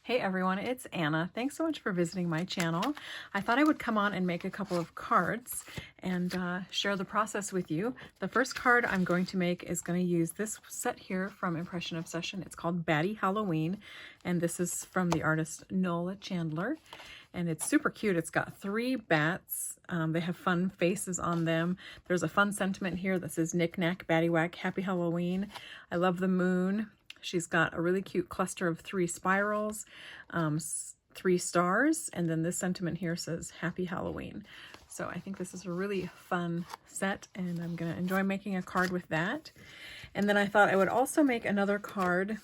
Hey everyone, it's Anna. Thanks so much for visiting my channel. I thought I would come on and make a couple of cards and share the process with you. The first card I'm going to make is going to use this set here from Impression Obsession. It's called Batty Halloween, and this is from the artist Nola Chandler. And it's super cute. It's got 3 bats. They have fun faces on them. There's a fun sentiment here that says knick knack, batty whack, happy Halloween. I love the moon. She's got a really cute cluster of 3 spirals, 3 stars, and then this sentiment here says Happy Halloween. So I think this is a really fun set, and I'm going to enjoy making a card with that. And then I thought I would also make another card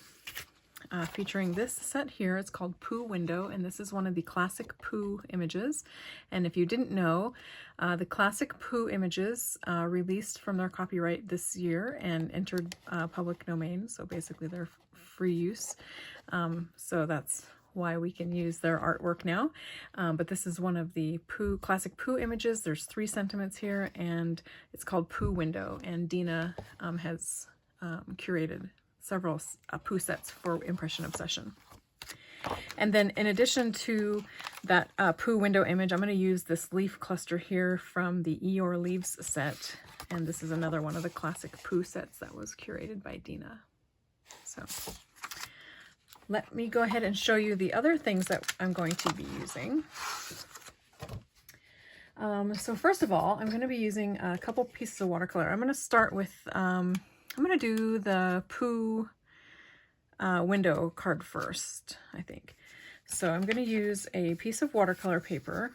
featuring this set here. It's called Pooh Window, and this is one of the classic Pooh images. And if you didn't know, the classic Pooh images released from their copyright this year and entered public domain, so basically they're free use. So that's why we can use their artwork now. But this is one of the classic Pooh images. There's 3 sentiments here, and it's called Pooh Window, and Dina has curated several Pooh sets for Impression Obsession. And then in addition to that Pooh window image, I'm going to use this leaf cluster here from the Eeyore Leaves set. And this is another one of the classic Pooh sets that was curated by Dina. So let me go ahead and show you the other things that I'm going to be using. So first of all, I'm going to be using a couple pieces of watercolor. I'm going to start with I'm going to do the Pooh window card first, I think. So I'm going to use a piece of watercolor paper,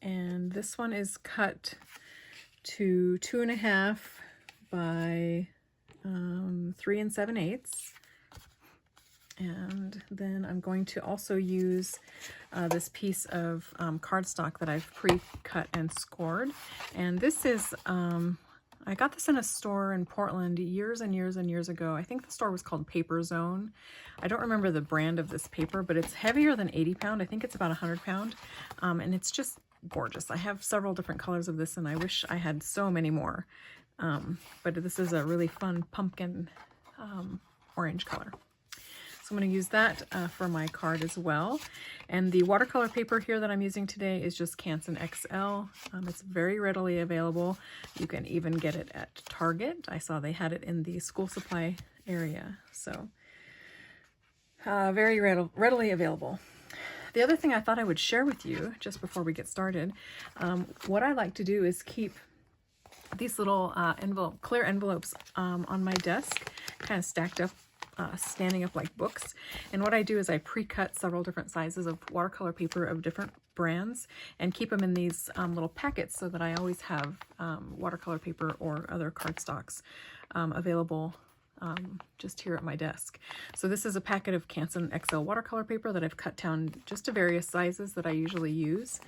and this one is cut to 2.5 by 3 7/8. And then I'm going to also use this piece of cardstock that I've pre-cut and scored. And this is I got this in a store in Portland years and years and years ago. I think the store was called Paper Zone. I don't remember the brand of this paper, but it's heavier than 80 pound. I think it's about 100 pound. And it's just gorgeous. I have several different colors of this, and I wish I had so many more. But this is a really fun pumpkin orange color. So I'm going to use that for my card as well. And the watercolor paper here that I'm using today is just Canson XL. It's very readily available. You can even get it at Target. I saw they had it in the school supply area. So very readily available. The other thing I thought I would share with you just before we get started, what I like to do is keep these little clear envelopes on my desk, kind of stacked up, standing up like books. And what I do is I pre-cut several different sizes of watercolor paper of different brands and keep them in these little packets so that I always have watercolor paper or other cardstocks available just here at my desk. So this is a packet of Canson XL watercolor paper that I've cut down just to various sizes that I usually use.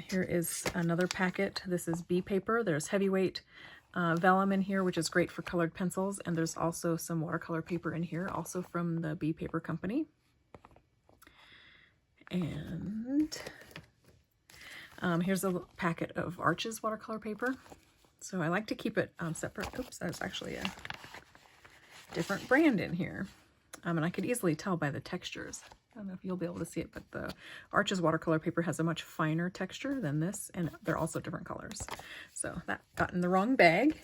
Here is another packet. This is B paper. There's heavyweight vellum in here, which is great for colored pencils, and there's also some watercolor paper in here, also from the B Paper Company. And here's a packet of Arches watercolor paper. So I like to keep it separate. Oops, there's actually a different brand in here, and I could easily tell by the textures. I don't know if you'll be able to see it, but the Arches watercolor paper has a much finer texture than this, and they're also different colors. So that got in the wrong bag.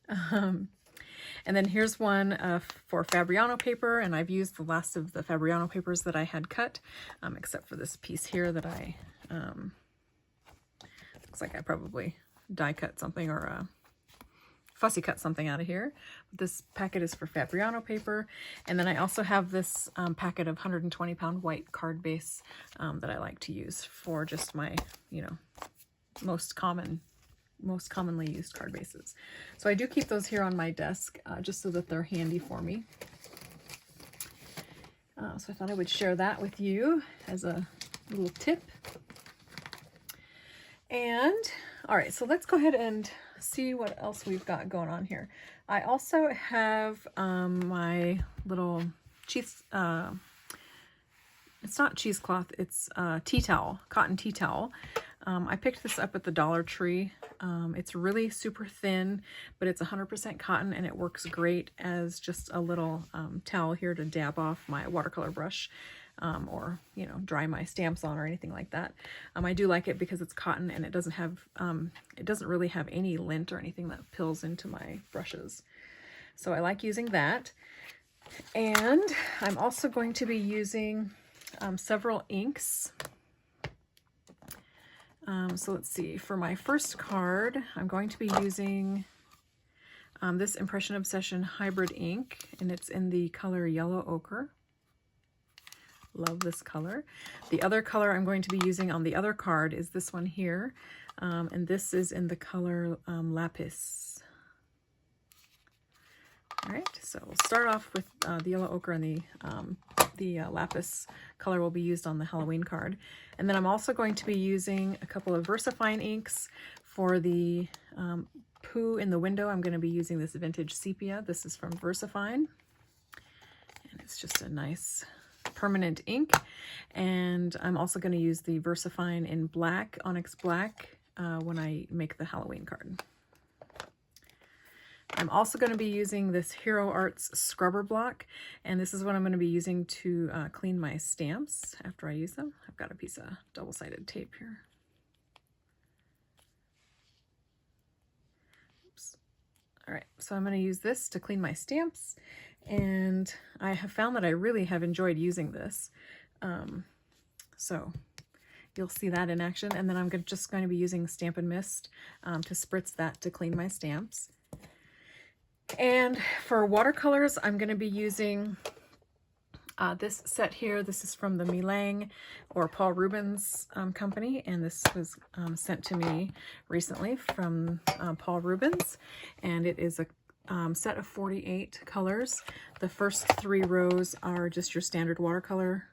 And then here's one for Fabriano paper, and I've used the last of the Fabriano papers that I had cut, except for this piece here that I, looks like I probably die cut something or fussy cut something out of here. This packet is for Fabriano paper, and then I also have this packet of 120 pound white card base that I like to use for just my, most commonly used card bases. So I do keep those here on my desk just so that they're handy for me. So I thought I would share that with you as a little tip. And all right, so let's go ahead and see what else we've got going on here. I also have my little cheese, it's not cheesecloth, it's tea towel, cotton tea towel. I picked this up at the Dollar Tree. It's really super thin, but it's 100% cotton, and it works great as just a little towel here to dab off my watercolor brush, or, you know, dry my stamps on or anything like that. I do like it because it's cotton and it doesn't have, it doesn't really have any lint or anything that pills into my brushes. So I like using that. And I'm also going to be using several inks. So let's see, for my first card, I'm going to be using this Impression Obsession Hybrid ink, and it's in the color Yellow Ochre. Love this color. The other color I'm going to be using on the other card is this one here, and this is in the color Lapis. All right, so we'll start off with the Yellow Ochre, and the Lapis color will be used on the Halloween card. And then I'm also going to be using a couple of VersaFine inks for the Pooh in the window. I'm going to be using this Vintage Sepia. This is from VersaFine, and it's just a nice permanent ink. And I'm also going to use the VersaFine in black, Onyx Black, when I make the Halloween card. I'm also going to be using this Hero Arts scrubber block, and this is what I'm going to be using to clean my stamps after I use them. I've got a piece of double-sided tape here. Oops. All right, so I'm going to use this to clean my stamps, and I have found that I really have enjoyed using this. So you'll see that in action, and then I'm just going to be using Stampin' Mist to spritz that to clean my stamps. And for watercolors, I'm going to be using this set here. This is from the Milang or Paul Rubens company, and this was sent to me recently from Paul Rubens, and it is a set of 48 colors. The first 3 rows are just your standard watercolor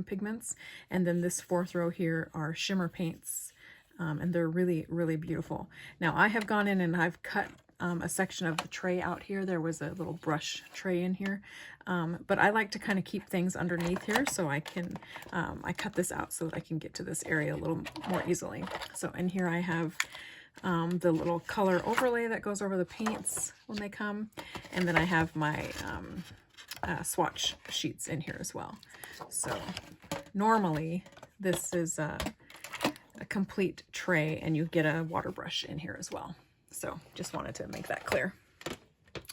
pigments, and then this 4th row here are shimmer paints, and they're really, really beautiful. Now I have gone in and I've cut a section of the tray out here. There was a little brush tray in here, but I like to kind of keep things underneath here, so I can I cut this out so that I can get to this area a little more easily. So in here I have the little color overlay that goes over the paints when they come, and then I have my swatch sheets in here as well. So normally this is a complete tray, and you get a water brush in here as well. So just wanted to make that clear.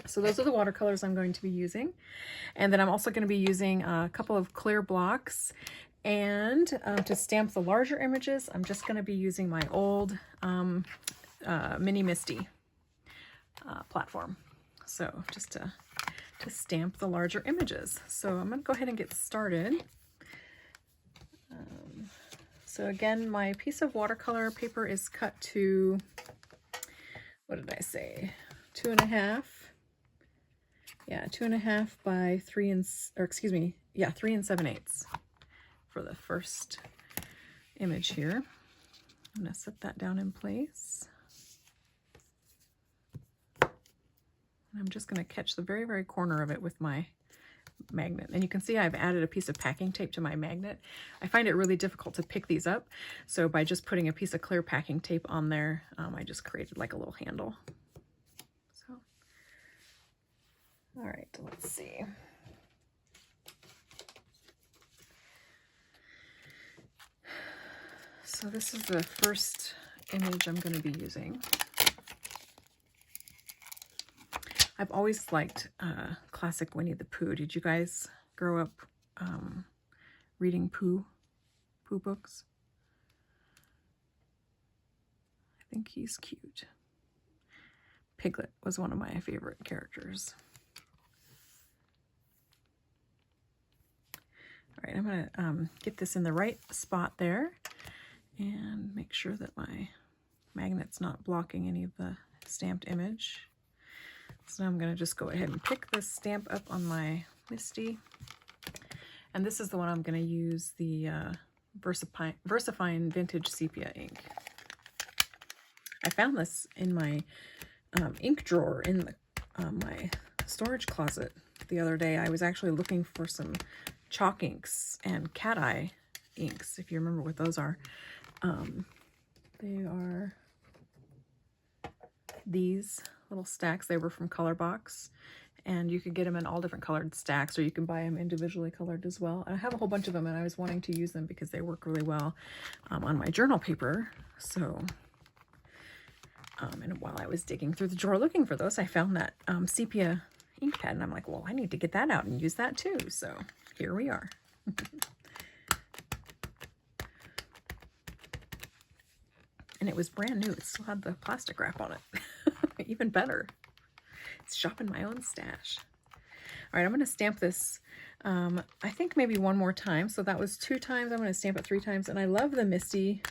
So those are the watercolors I'm going to be using. And then I'm also going to be using a couple of clear blocks. And to stamp the larger images, I'm just going to be using my old Mini Misty platform. So just to stamp the larger images. So I'm going to go ahead and get started. So again, my piece of watercolor paper is cut to, what did I say, 2.5? Yeah, 2.5 by 3 and 7/8 for the first image here. I'm going to set that down in place. And I'm just going to catch the very, very corner of it with my magnet. And you can see I've added a piece of packing tape to my magnet. I find it really difficult to pick these up, so by just putting a piece of clear packing tape on there, I just created like a little handle. So, all right, let's see. So this is the first image I'm going to be using. I've always liked classic Winnie the Pooh. Did you guys grow up reading Pooh books? I think he's cute. Piglet was one of my favorite characters. All right, I'm going to get this in the right spot there and make sure that my magnet's not blocking any of the stamped image. So I'm going to just go ahead and pick this stamp up on my Misty. And this is the one I'm going to use, the VersaFine Vintage Sepia ink. I found this in my ink drawer in my storage closet the other day. I was actually looking for some chalk inks and cat eye inks, if you remember what those are. They are these little stacks. They were from Color Box, and you could get them in all different colored stacks, or you can buy them individually colored as well. I have a whole bunch of them, and I was wanting to use them because they work really well on my journal paper. So, and while I was digging through the drawer looking for those, I found that sepia ink pad, and I'm like, well, I need to get that out and use that too. So here we are. And it was brand new. It still had the plastic wrap on it. Even better. It's shopping my own stash. All right, I'm going to stamp this, I think maybe one more time. So that was 2 times. I'm going to stamp it 3 times. And I love the Misty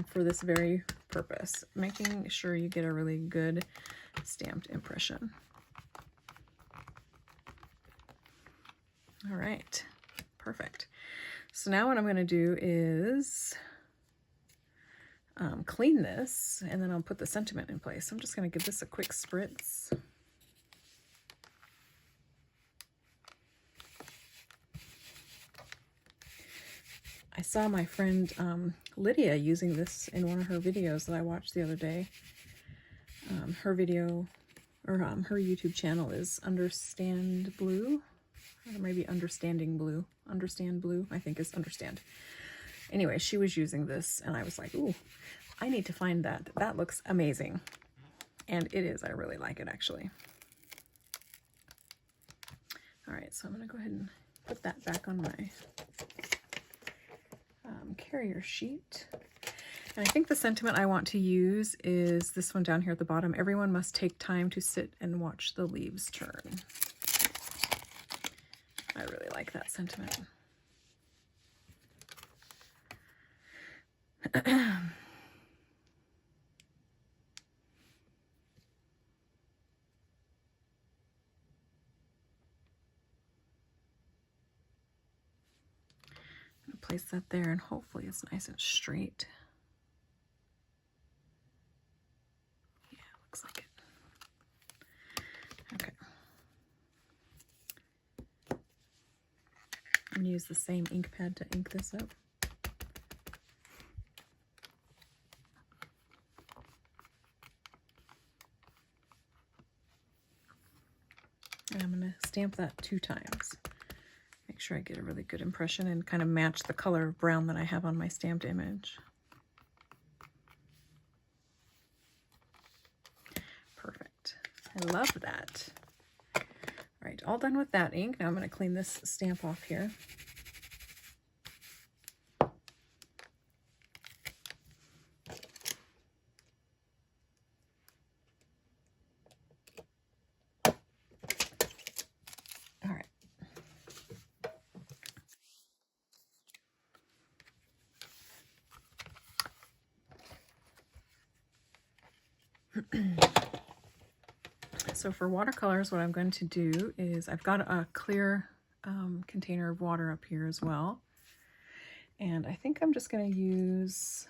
for this very purpose, making sure you get a really good stamped impression. All right, perfect. So now what I'm going to do is clean this, and then I'll put the sentiment in place. I'm just going to give this a quick spritz. I saw my friend Lydia using this in one of her videos that I watched the other day. Her video, or her YouTube channel is Understand Blue, or maybe Understanding Blue. Understand Blue, I think is Understand. Anyway, she was using this, and I was like, ooh, I need to find that. That looks amazing. And it is. I really like it, actually. All right, so I'm going to go ahead and put that back on my carrier sheet. And I think the sentiment I want to use is this one down here at the bottom. Everyone must take time to sit and watch the leaves turn. I really like that sentiment. Place that there, and hopefully it's nice and straight. Yeah, looks like it. Okay. I'm going to use the same ink pad to ink this up. And I'm going to stamp that 2 times. Make sure I get a really good impression and kind of match the color of brown that I have on my stamped image. Perfect. I love that. All right, all done with that ink. Now I'm going to clean this stamp off here. So for watercolors, what I'm going to do is I've got a clear container of water up here as well. And I think I'm just going to use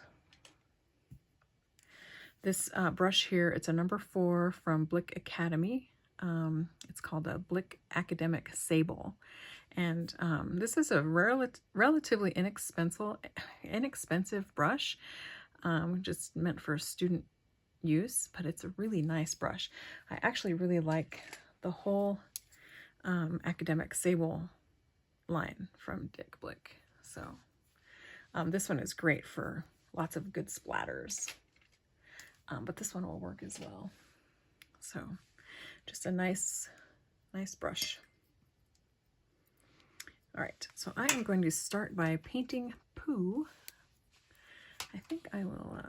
this brush here. It's a number 4 from Blick Academy. It's called a Blick Academic Sable. And this is a relatively inexpensive brush, just meant for student use, but it's a really nice brush. I actually really like the whole Academic Sable line from Dick Blick. So this one is great for lots of good splatters, but this one will work as well. So just a nice brush. All right, so I am going to start by painting Pooh. I think I will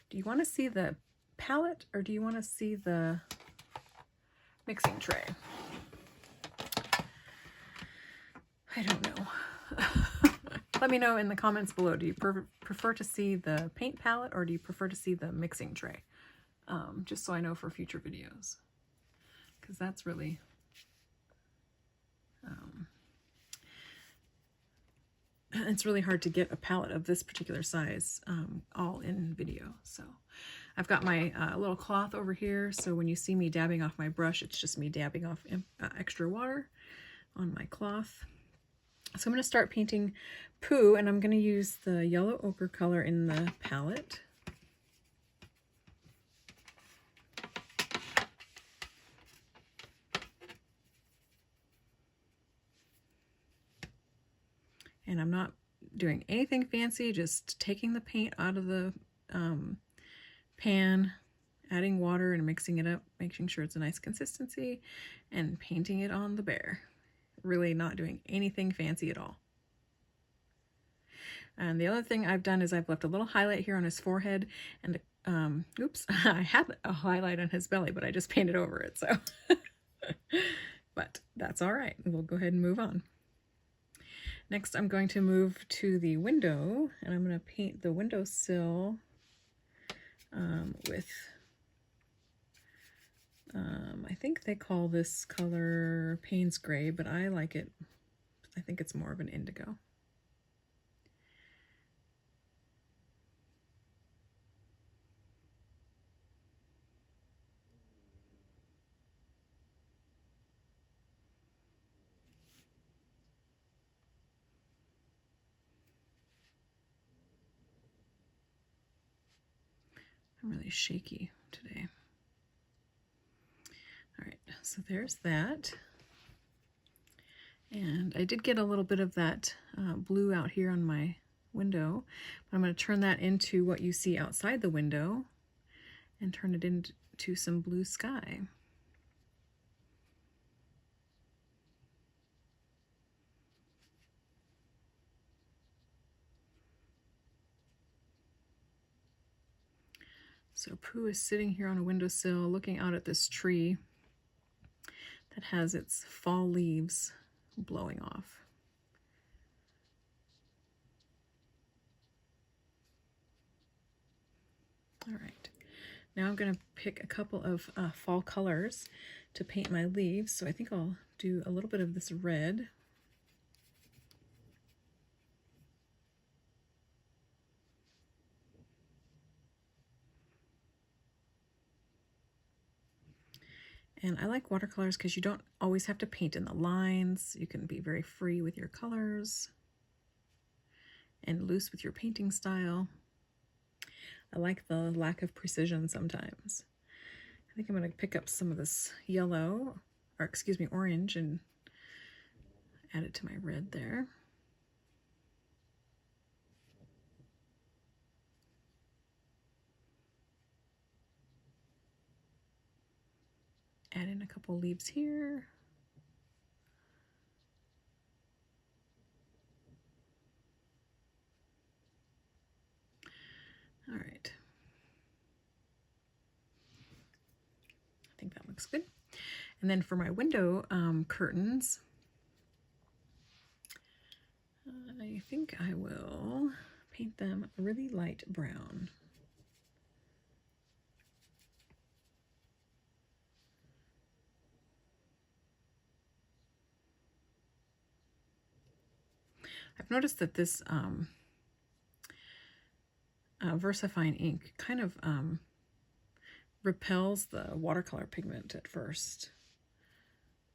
do you want to see the palette, or do you want to see the mixing tray? I don't know. Let me know in the comments below. Do you prefer to see the paint palette, or do you prefer to see the mixing tray? Just so I know for future videos, because that's really it's really hard to get a palette of this particular size all in video. So I've got my little cloth over here, so when you see me dabbing off my brush, it's just me dabbing off extra water on my cloth. So I'm going to start painting Pooh, and I'm going to use the yellow ochre color in the palette. And I'm not doing anything fancy, just taking the paint out of the pan, adding water and mixing it up, making sure it's a nice consistency, and painting it on the bear. Really not doing anything fancy at all. And the other thing I've done is I've left a little highlight here on his forehead, and oops, I had a highlight on his belly, but I just painted over it, so. But that's all right. We'll go ahead and move on. Next, I'm going to move to the window, and I'm going to paint the windowsill with, I think they call this color Payne's Gray, but I like it. I think it's more of an indigo. I'm really shaky today. All right, so there's that. And I did get a little bit of that blue out here on my window, but I'm going to turn that into what you see outside the window and turn it into some blue sky. So Pooh is sitting here on a windowsill looking out at this tree that has its fall leaves blowing off. All right, now I'm going to pick a couple of fall colors to paint my leaves. So I think I'll do a little bit of this red. And I like watercolors because you don't always have to paint in the lines. You can be very free with your colors and loose with your painting style. I like the lack of precision sometimes. I think I'm going to pick up some of this yellow, or excuse me, orange, and add it to my red there. Add in a couple leaves here. All right. I think that looks good. And then for my window curtains, I think I will paint them a really light brown. I've noticed that this VersaFine ink kind of repels the watercolor pigment at first.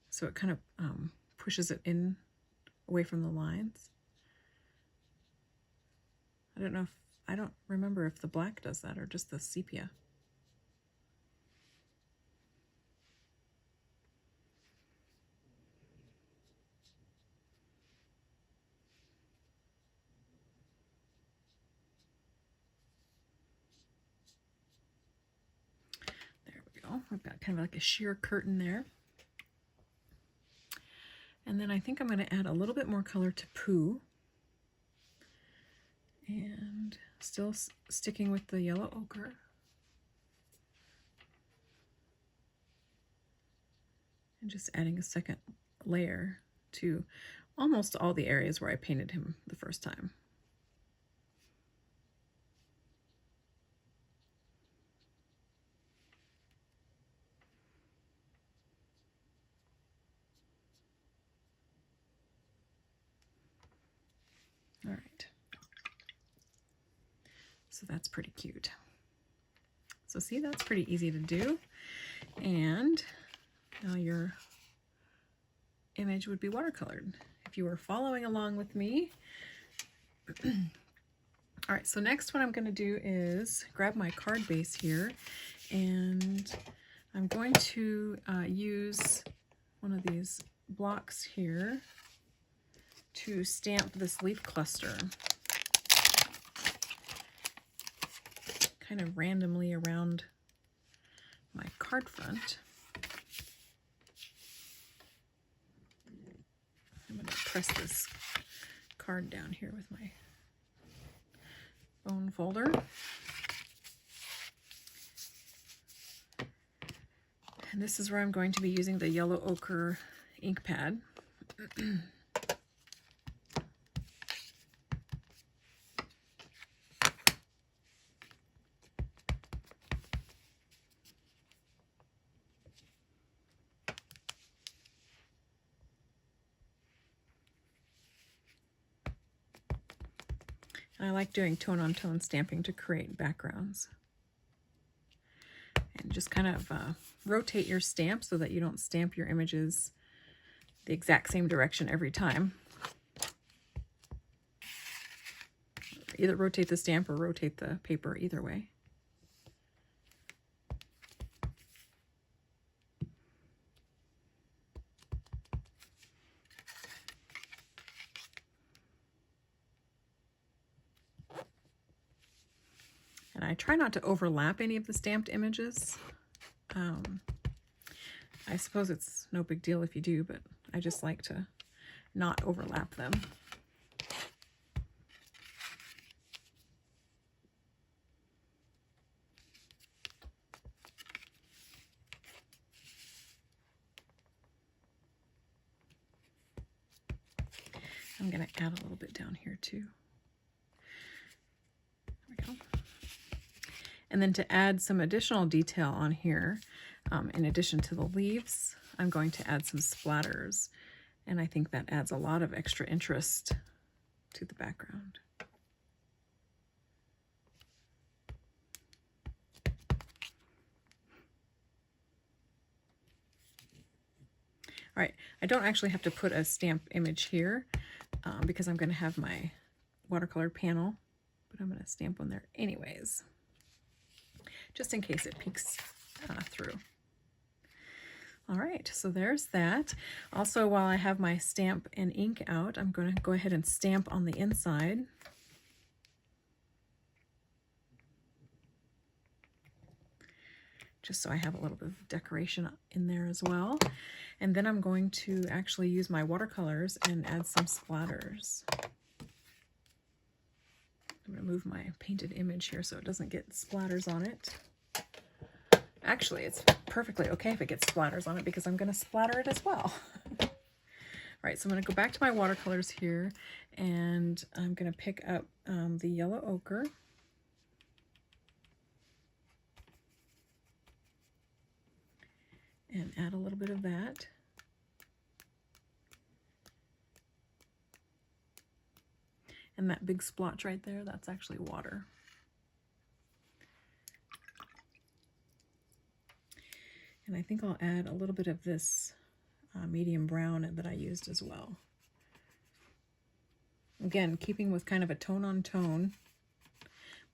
So it kind of pushes it in away from the lines. I don't remember if the black does that or just the sepia. We've got kind of like a sheer curtain there. And then I think I'm going to add a little bit more color to Pooh. And still sticking with the yellow ochre. And just adding a second layer to almost all the areas where I painted him the first time. All right. So that's pretty cute. So see, that's pretty easy to do. And now your image would be watercolored. if you were following along with me. All right, so next what I'm going to do is grab my card base here, and I'm going to use one of these blocks here to stamp this leaf cluster kind of randomly around my card front. I'm going to press this card down here with my bone folder. And this is where I'm going to be using the yellow ochre ink pad. I like doing tone-on-tone stamping to create backgrounds. And just kind of rotate your stamp so that you don't stamp your images the exact same direction every time. Either rotate the stamp or rotate the paper, either way. And I try not to overlap any of the stamped images. I suppose it's no big deal if you do, but I just like to not overlap them. I'm going to add a little bit down here too. There we go. And then to add some additional detail on here, in addition to the leaves, I'm going to add some splatters. And I think that adds a lot of extra interest to the background. All right, I don't actually have to put a stamp image here because I'm going to have my watercolor panel, but I'm going to stamp one there anyways, just in case it peeks through. All right, so there's that. Also, while I have my stamp and ink out, I'm going to go ahead and stamp on the inside. Just so I have a little bit of decoration in there as well. And then I'm going to actually use my watercolors and add some splatters. I'm going to move my painted image here so it doesn't get splatters on it. Actually, it's perfectly okay if it gets splatters on it because I'm going to splatter it as well. All right, so I'm going to go back to my watercolors here, and I'm going to pick up the yellow ochre. And add a little bit of that. And that big splotch right there, that's actually water. And I think I'll add a little bit of this medium brown that I used as well. Again, keeping with kind of a tone-on-tone,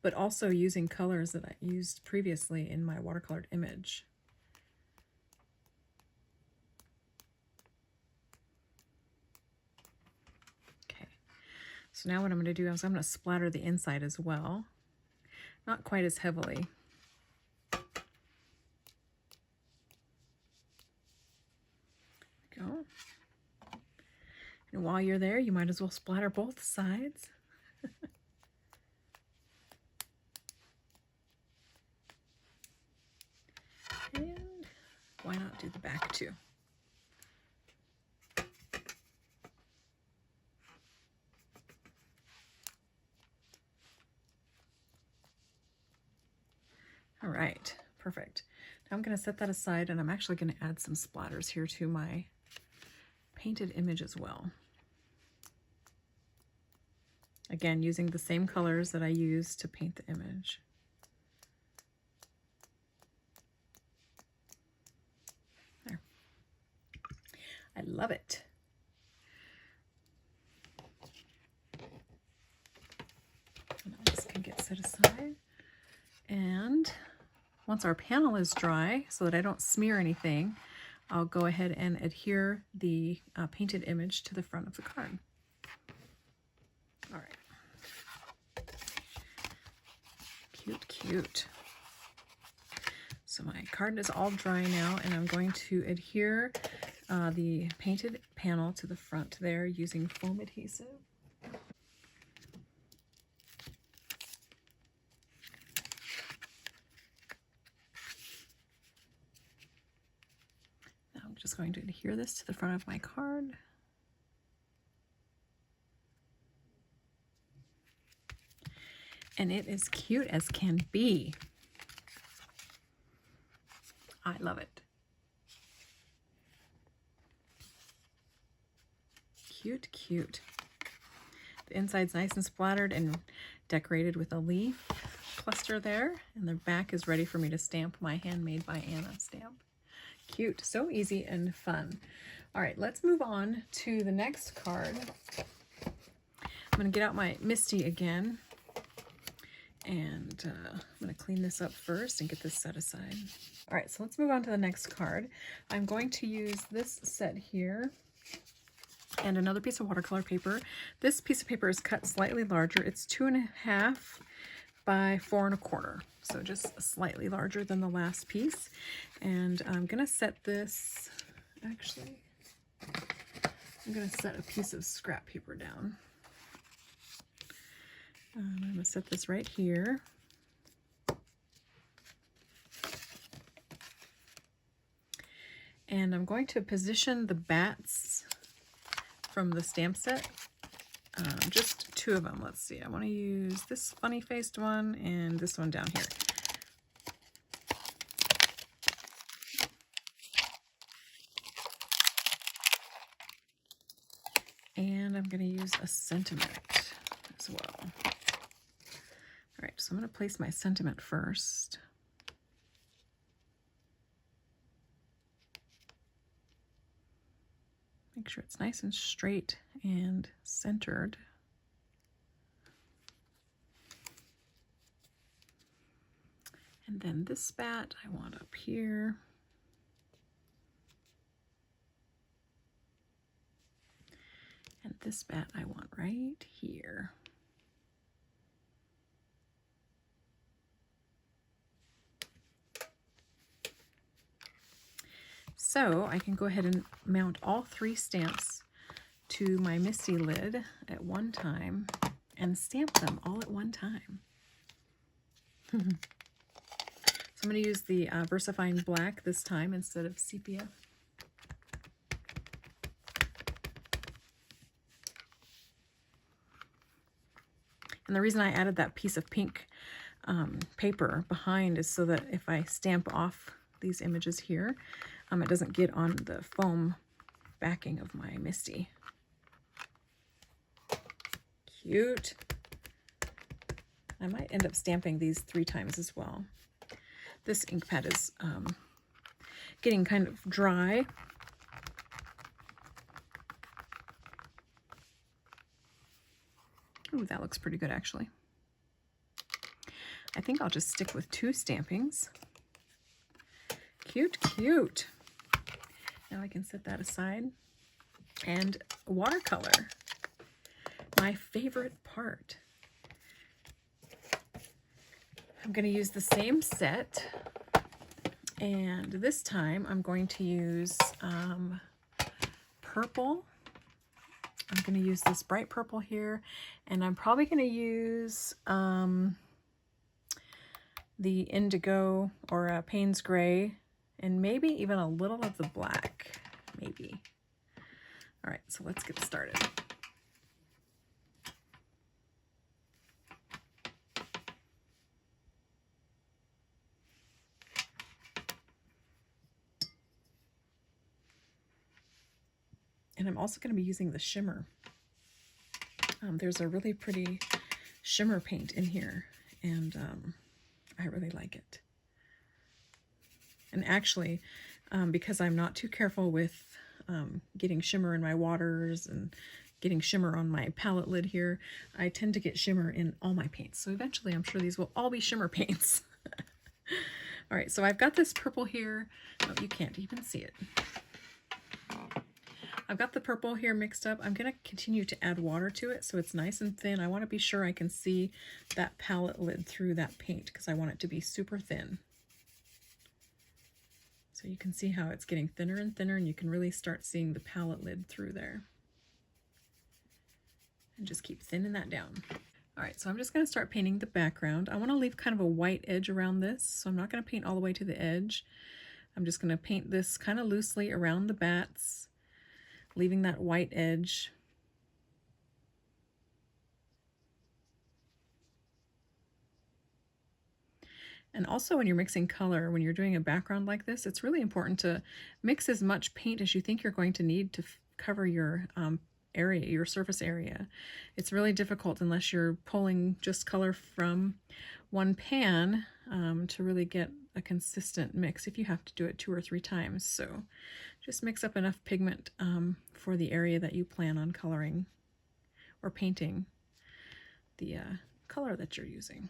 but also using colors that I used previously in my watercolored image. Okay, so now what I'm going to do is I'm going to splatter the inside as well. Not quite as heavily. Go. And while you're there, you might as well splatter both sides. And why not do the back too? All right, perfect. Now I'm going to set that aside, and I'm actually going to add some splatters here to my painted image as well. Again, using the same colors that I used to paint the image. There. I love it. set aside. And once our panel is dry, so that I don't smear anything, I'll go ahead and adhere the painted image to the front of the card. All right. Cute, cute. So my card is all dry now, and I'm going to adhere the painted panel to the front there using foam adhesive. Now I'm just going to adhere this to the front of my card. And it is cute as can be. I love it. Cute, cute. The inside's nice and splattered and decorated with a leaf cluster there. And the back is ready for me to stamp my Handmade by Anna stamp. Cute, so easy and fun. All right, let's move on to the next card. I'm gonna get out my Misty again. And I'm going to clean this up first and get this set aside. All right, so let's move on to the next card. I'm going to use this set here and another piece of watercolor paper. This piece of paper is cut slightly larger. It's 2.5 by 4 1/4. So just slightly larger than the last piece. And I'm going to set this, actually, I'm going to set a piece of scrap paper down. I'm going to set this right here. And I'm going to position the bats from the stamp set. Just 2 of them. Let's see. I want to use this funny-faced one and this one down here. And I'm going to use a sentiment as well. All right, so I'm going to place my sentiment first. Make sure it's nice and straight and centered. And then this bat I want up here. And this bat I want right here. So I can go ahead and mount all 3 stamps to my Misty lid at one time and stamp them all at one time. So I'm going to use the VersaFine Black this time instead of sepia. And the reason I added that piece of pink paper behind is so that if I stamp off these images here, it doesn't get on the foam backing of my Misty. Cute. I might end up stamping these 3 times as well. This ink pad is getting kind of dry. Ooh, that looks pretty good actually. I think I'll just stick with 2 stampings. Cute, cute. Now I can set that aside. And watercolor, my favorite part. I'm going to use the same set, and this time I'm going to use purple. I'm going to use this bright purple here, and I'm probably going to use the indigo or Payne's gray, and maybe even a little of the black, maybe. All right, so let's get started. And I'm also going to be using the shimmer. There's a really pretty shimmer paint in here, and I really like it. And actually, because I'm not too careful with getting shimmer in my waters and getting shimmer on my palette lid here. I tend to get shimmer in all my paints. So eventually I'm sure these will all be shimmer paints. All right, so I've got this purple here. Oh, you can't even see it. I've got the purple here mixed up. I'm going to continue to add water to it so it's nice and thin. I want to be sure I can see that palette lid through that paint because I want it to be super thin. So you can see how it's getting thinner and thinner, and you can really start seeing the palette lid through there. And just keep thinning that down. All right, so I'm just going to start painting the background. I want to leave kind of a white edge around this, so I'm not going to paint all the way to the edge. I'm just going to paint this kind of loosely around the bats, leaving that white edge. And also when you're mixing color, when you're doing a background like this, it's really important to mix as much paint as you think you're going to need to cover your area, your surface area. It's really difficult unless you're pulling just color from one pan to really get a consistent mix if you have to do it 2 or 3 times. So just mix up enough pigment for the area that you plan on coloring or painting the color that you're using.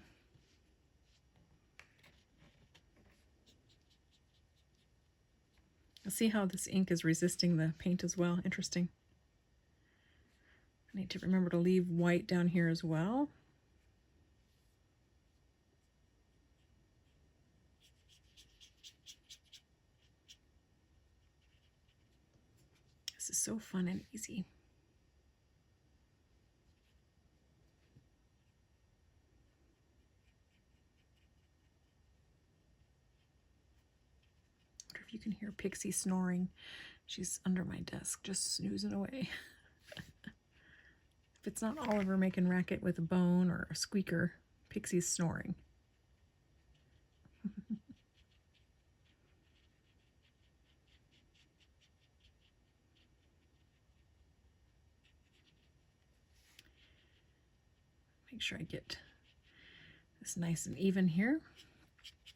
See how this ink is resisting the paint as well. Interesting. I need to remember to leave white down here as well. This is so fun and easy. I wonder if you can hear Pixie snoring. She's under my desk, just snoozing away. If it's not Oliver making racket with a bone or a squeaker, Pixie's snoring. Make sure I get this nice and even here.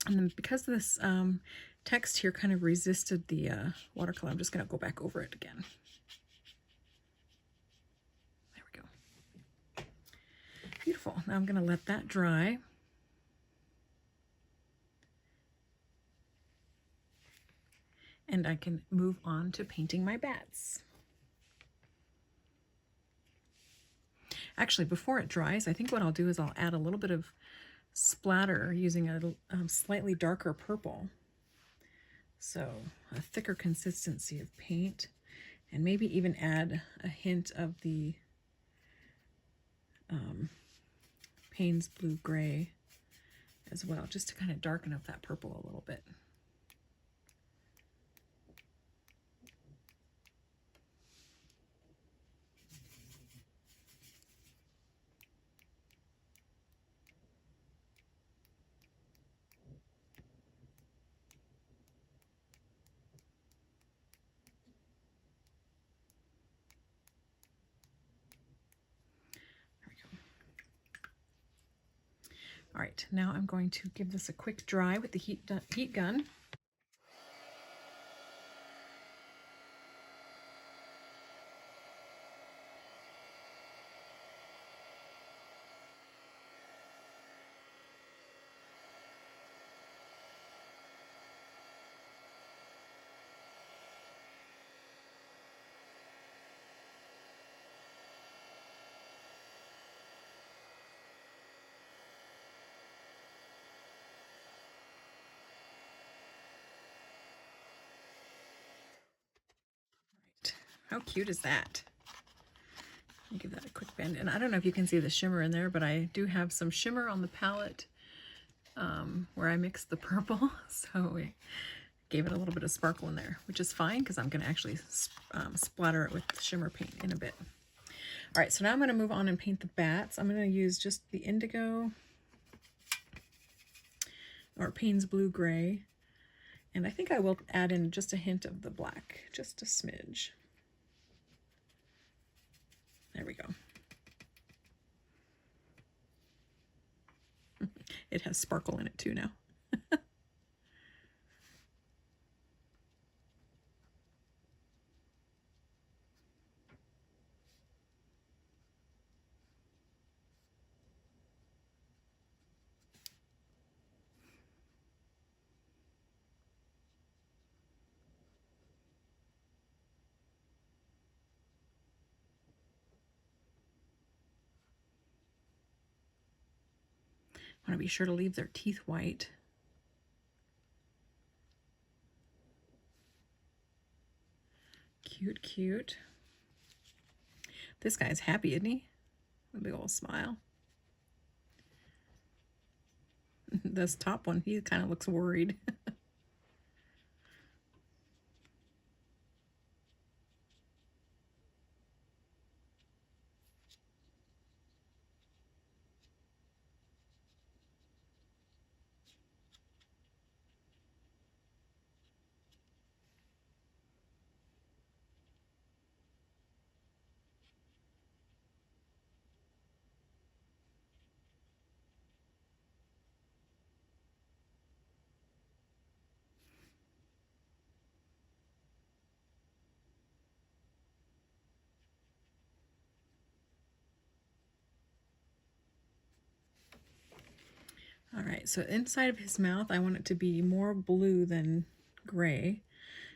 And then because this text here kind of resisted the watercolor, I'm just going to go back over it again. There we go. Beautiful. Now I'm going to let that dry. And I can move on to painting my bats. Actually, before it dries, I think what I'll do is I'll add a little bit of splatter using a slightly darker purple. So a thicker consistency of paint, and maybe even add a hint of the Payne's Blue Gray as well, just to kind of darken up that purple a little bit. All right, now I'm going to give this a quick dry with the heat gun. How cute is that? I'll give that a quick bend. And I don't know if you can see the shimmer in there, but I do have some shimmer on the palette where I mixed the purple. So I gave it a little bit of sparkle in there, which is fine because I'm going to actually splatter it with shimmer paint in a bit. All right, so now I'm going to move on and paint the bats. I'm going to use just the indigo or Payne's Blue Gray. And I think I will add in just a hint of the black, just a smidge. There we go. It has sparkle in it too now. Want to be sure to leave their teeth white. Cute, cute. This guy's happy, isn't he? A big old smile. This top one, he kind of looks worried. All right, so inside of his mouth, I want it to be more blue than gray.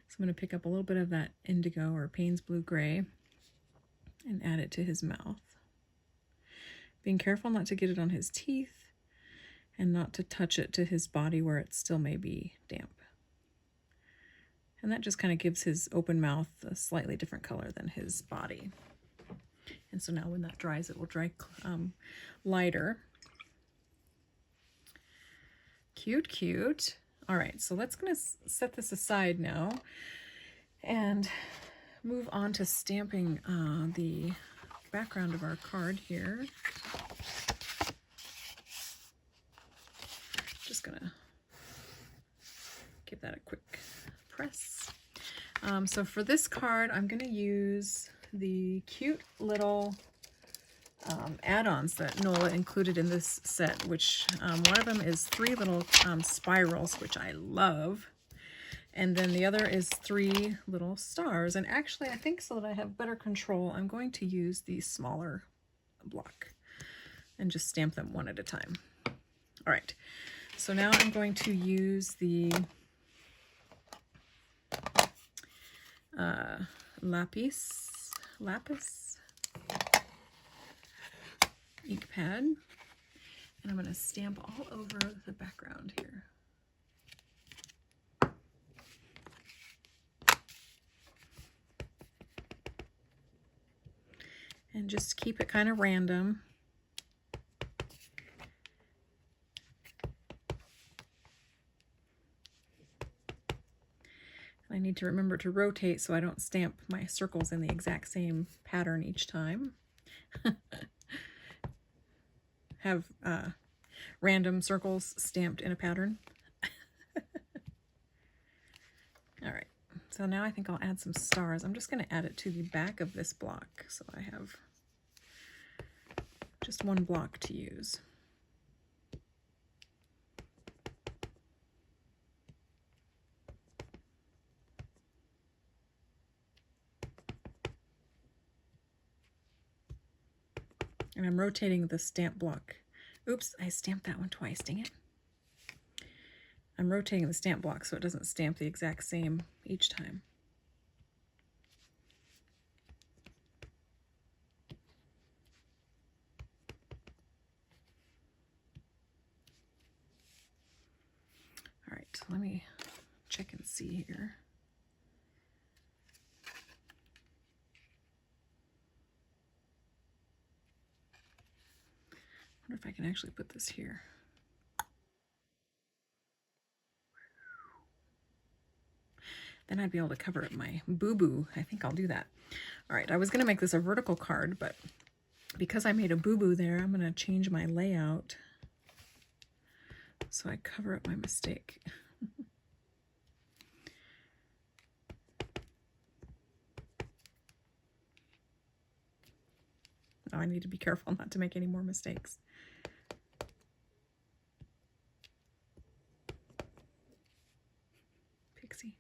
So I'm going to pick up a little bit of that indigo or Payne's Blue Gray and add it to his mouth. Being careful not to get it on his teeth and not to touch it to his body where it still may be damp. And that just kind of gives his open mouth a slightly different color than his body. And so now when that dries, it will dry lighter. Cute, cute. All right, so let's gonna set this aside now and move on to stamping the background of our card here. Just gonna give that a quick press. So for this card, I'm gonna use the cute little add-ons that Nola included in this set, which one of them is 3 little spirals, which I love, and then the other is 3 little stars. And actually, I think so that I have better control, I'm going to use the smaller block and just stamp them one at a time. All right, so now I'm going to use the lapis ink pad, and I'm going to stamp all over the background here. And just keep it kind of random. I need to remember to rotate so I don't stamp my circles in the exact same pattern each time. Have random circles stamped in a pattern. All right, so now I think I'll add some stars. I'm just going to add it to the back of this block, so I have just one block to use. And I'm rotating the stamp block. Oops, I stamped that one twice, dang it. I'm rotating the stamp block so it doesn't stamp the exact same each time. All right, let me check and see here. I wonder if I can actually put this here. Then I'd be able to cover up my boo-boo. I think I'll do that. All right, I was gonna make this a vertical card, but because I made a boo-boo there, I'm gonna change my layout so I cover up my mistake. Now I need to be careful not to make any more mistakes. Pixie.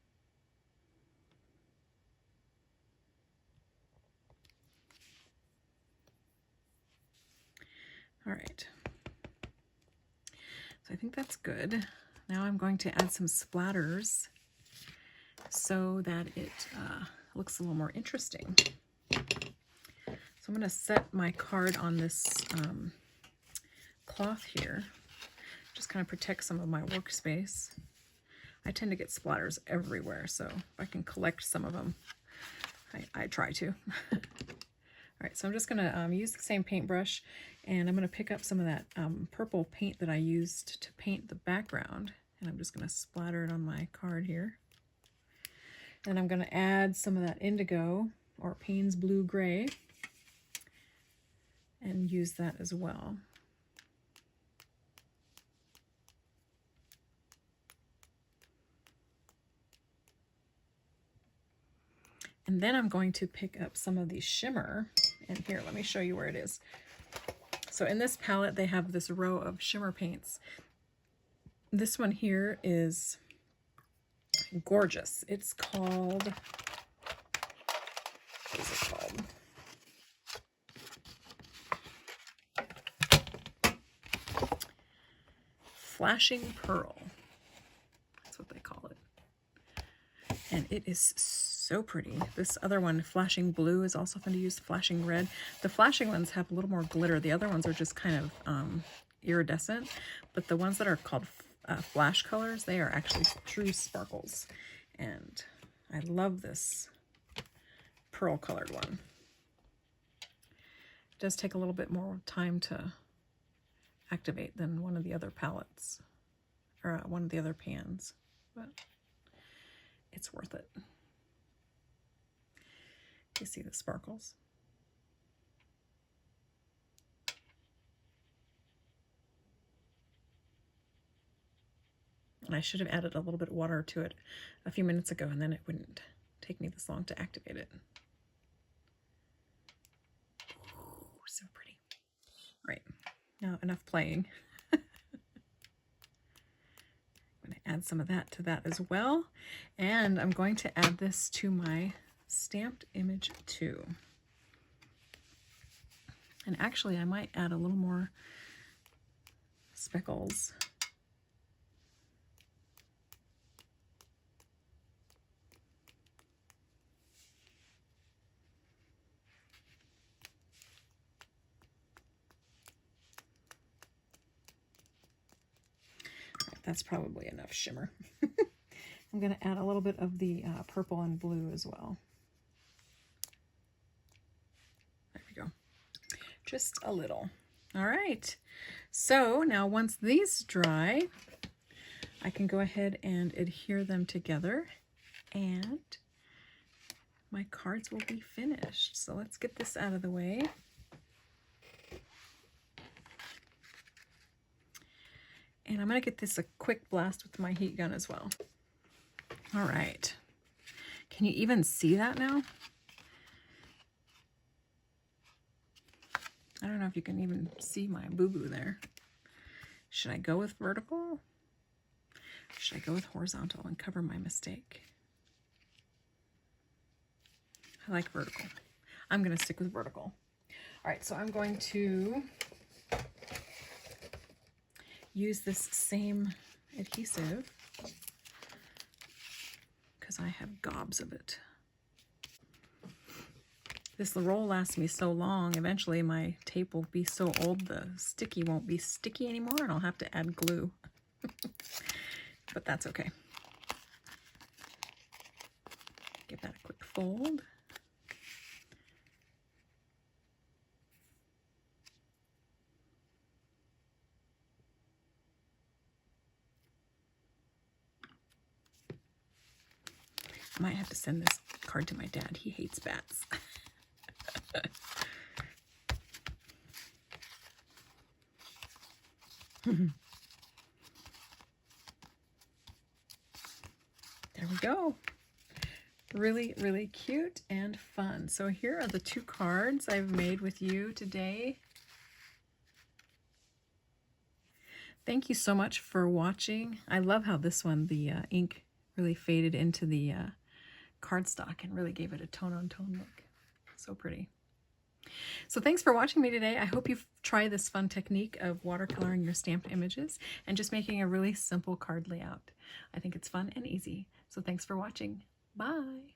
All right. So I think that's good. Now I'm going to add some splatters so that it looks a little more interesting. So I'm going to set my card on this cloth here. Just kind of protect some of my workspace. I tend to get splatters everywhere, so if I can collect some of them, I try to. All right, so I'm just gonna use the same paintbrush, and I'm gonna pick up some of that purple paint that I used to paint the background, and I'm just gonna splatter it on my card here. And I'm gonna add some of that indigo or Payne's Blue Gray and use that as well. And then I'm going to pick up some of the shimmer, and here, let me show you where it is. So in this palette, they have this row of shimmer paints. This one here is gorgeous. It's called, what is it called? Flashing Pearl. That's what they call it. And it is so pretty. This other one, Flashing Blue, is also fun to use. Flashing Red. The flashing ones have a little more glitter. The other ones are just kind of iridescent. But the ones that are called flash colors, they are actually true sparkles. And I love this pearl colored one. It does take a little bit more time to activate than one of the other palettes, or one of the other pans, but it's worth it. You see the sparkles? And I should have added a little bit of water to it a few minutes ago, and then it wouldn't take me this long to activate it. Ooh, so pretty. Right, now enough playing. I'm going to add some of that to that as well. And I'm going to add this to my stamped image too. And actually, I might add a little more speckles. That's probably enough shimmer. I'm going to add a little bit of the purple and blue as well. There we go. Just a little. All right. So now once these dry, I can go ahead and adhere them together, and my cards will be finished. So let's get this out of the way. And I'm going to get this a quick blast with my heat gun as well. All right. Can you even see that now? I don't know if you can even see my boo-boo there. Should I go with vertical? Or should I go with horizontal and cover my mistake? I like vertical. I'm going to stick with vertical. All right, so I'm going to use this same adhesive because I have gobs of it. This roll lasts me so long, eventually my tape will be so old the sticky won't be sticky anymore and I'll have to add glue. But that's okay. Give that a quick fold. I might have to send this card to my dad. He hates bats. There we go. Really, really cute and fun. So here are the two cards I've made with you today. Thank you so much for watching. I love how this one, the ink really faded into the cardstock and really gave it a tone-on-tone look. So pretty. So thanks for watching me today. I hope you try this fun technique of watercoloring your stamped images and just making a really simple card layout. I think it's fun and easy. So thanks for watching. Bye.